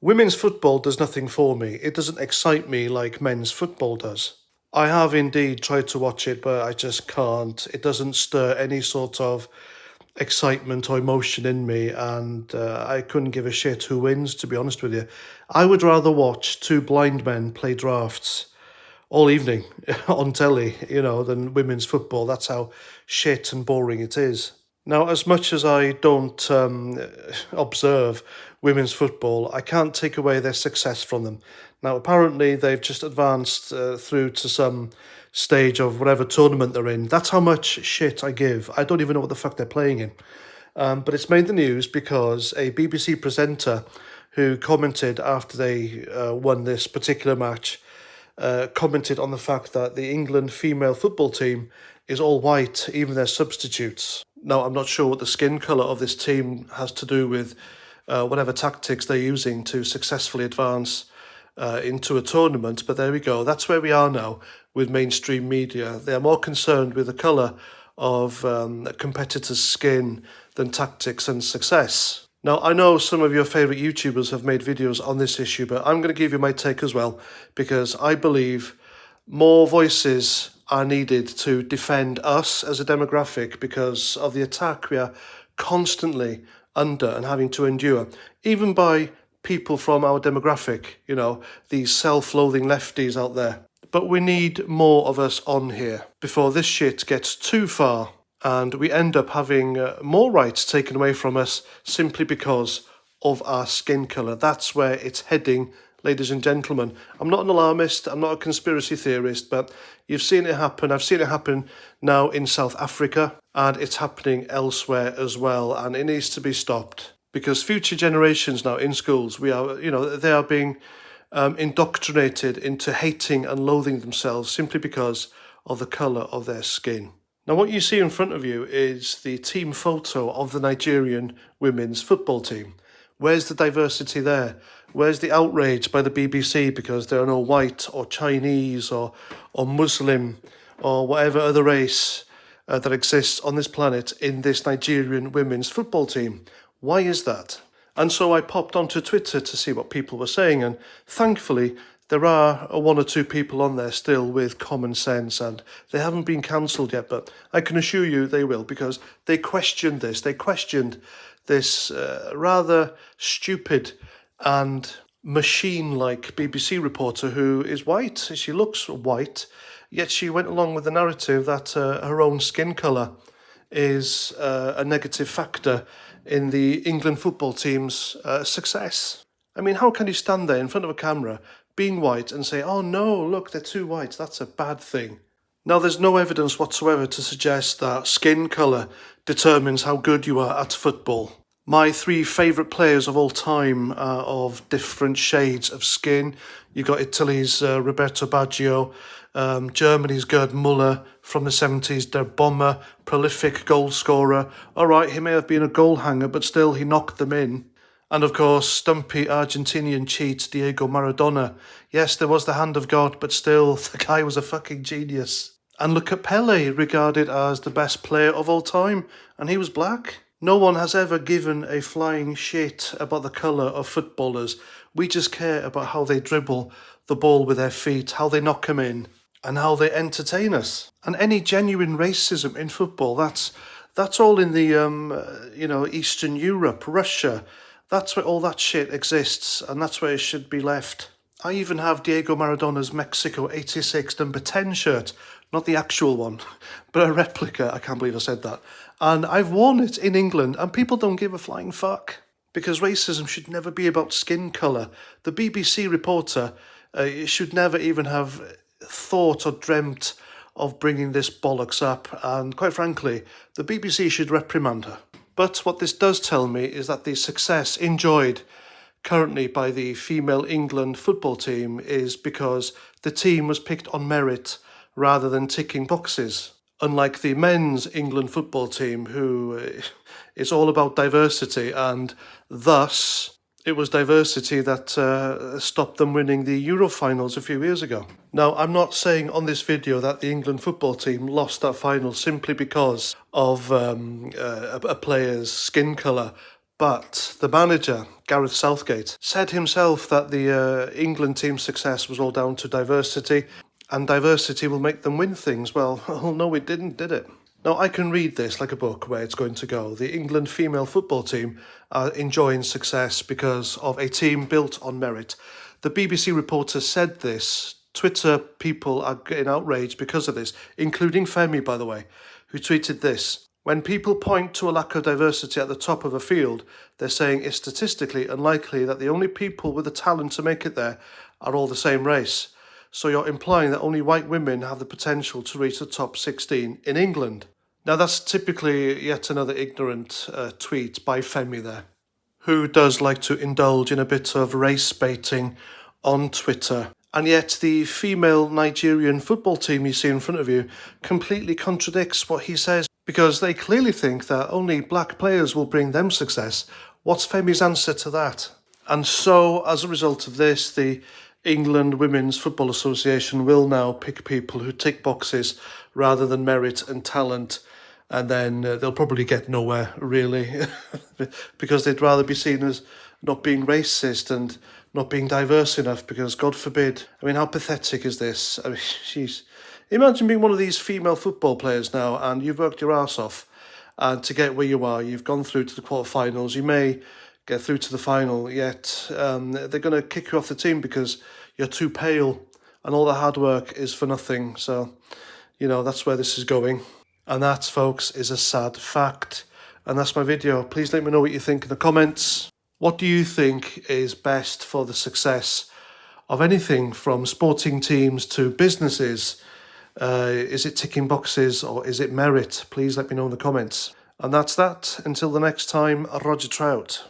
Women's football does nothing for me. It doesn't excite me like men's football does. I have indeed tried to watch it, but I just can't. It doesn't stir any sort of excitement or emotion in me, and I couldn't give a shit who wins, to be honest with you. I would rather watch two blind men play drafts all evening on telly, than women's football. That's how shit and boring it is. Now, as much as I don't observe women's football, I can't take away their success from them. Now, apparently, they've just advanced through to some stage of whatever tournament they're in. That's how much shit I give. I don't even know what the fuck they're playing in. But it's made the news because a BBC presenter who commented after they won this particular match commented on the fact that the England female football team is all white, even their substitutes. Now, I'm not sure what the skin colour of this team has to do with whatever tactics they're using to successfully advance into a tournament, but there we go. That's where we are now with mainstream media. They are more concerned with the colour of a competitor's skin than tactics and success. Now, I know some of your favourite YouTubers have made videos on this issue, but I'm going to give you my take as well, because I believe more voices are needed to defend us as a demographic because of the attack we are constantly under and having to endure, even by people from our demographic, these self-loathing lefties out there. But we need more of us on here before this shit gets too far and we end up having more rights taken away from us simply because of our skin colour. That's where it's heading, ladies and gentlemen. I'm not an alarmist, I'm not a conspiracy theorist, but you've seen it happen. I've seen it happen now in South Africa, and it's happening elsewhere as well, and it needs to be stopped. Because future generations now in schools, they are being indoctrinated into hating and loathing themselves simply because of the colour of their skin. Now, what you see in front of you is the team photo of the Nigerian women's football team. Where's the diversity there? Where's the outrage by the BBC because there are no white or Chinese or Muslim or whatever other race that exists on this planet in this Nigerian women's football team? Why is that? And so I popped onto Twitter to see what people were saying, and thankfully there are one or two people on there still with common sense, and they haven't been cancelled yet, but I can assure you they will, because they questioned this. They questioned this rather stupid and machine-like BBC reporter who is white. She looks white, yet she went along with the narrative that her own skin colour is a negative factor in the England football team's success. I mean, how can you stand there in front of a camera, being white, and say, oh no, look, they're too white, that's a bad thing? Now, there's no evidence whatsoever to suggest that skin colour determines how good you are at football. My three favourite players of all time are of different shades of skin. You got Italy's Roberto Baggio, Germany's Gerd Muller from the 70s, their bomber, prolific goal scorer. All right, he may have been a goal hanger, but still he knocked them in. And of course, stumpy Argentinian cheat Diego Maradona. Yes, there was the hand of God, but still, the guy was a fucking genius. And look at Pelé, regarded as the best player of all time, and he was black. No one has ever given a flying shit about the colour of footballers. We just care about how they dribble the ball with their feet, how they knock them in, and how they entertain us. And any genuine racism in football, that's all in the Eastern Europe, Russia. That's where all that shit exists, and that's where it should be left. I even have Diego Maradona's Mexico 86 number 10 shirt, not the actual one, but a replica. I can't believe I said that. And I've worn it in England, and people don't give a flying fuck, because racism should never be about skin colour. The BBC reporter should never even have thought or dreamt of bringing this bollocks up, and quite frankly, the BBC should reprimand her. But what this does tell me is that the success enjoyed currently by the female England football team is because the team was picked on merit rather than ticking boxes. Unlike the men's England football team, who is all about diversity, and thus it was diversity that stopped them winning the Euro finals a few years ago. Now, I'm not saying on this video that the England football team lost that final simply because of a player's skin colour, But the manager, Gareth Southgate, said himself that the England team's success was all down to diversity, and diversity will make them win things. Well, oh no, it didn't, did it? Now, I can read this like a book where it's going to go. The England female football team are enjoying success because of a team built on merit. The BBC reporter said this. Twitter people are getting outraged because of this, including Femi, by the way, who tweeted this. When people point to a lack of diversity at the top of a field, they're saying it's statistically unlikely that the only people with the talent to make it there are all the same race. So you're implying that only white women have the potential to reach the top 16 in England. Now that's typically yet another ignorant tweet by Femi there, who does like to indulge in a bit of race baiting on Twitter. And yet the female Nigerian football team you see in front of you completely contradicts what he says, because they clearly think that only black players will bring them success. What's Femi's answer to that? And so, as a result of this, the England Women's Football Association will now pick people who tick boxes rather than merit and talent, and then they'll probably get nowhere, really, because they'd rather be seen as not being racist and not being diverse enough, because God forbid. I mean, how pathetic is this? I mean, jeez. Imagine being one of these female football players now, and you've worked your arse off, and to get where you are, you've gone through to the quarterfinals. You may get through to the final, yet they're going to kick you off the team because you're too pale, and all the hard work is for nothing. So, that's where this is going. And that, folks, is a sad fact. And that's my video. Please let me know what you think in the comments. What do you think is best for the success of anything from sporting teams to businesses? Is it ticking boxes or is it merit? Please let me know in the comments. And that's that. Until the next time, Roger Trout.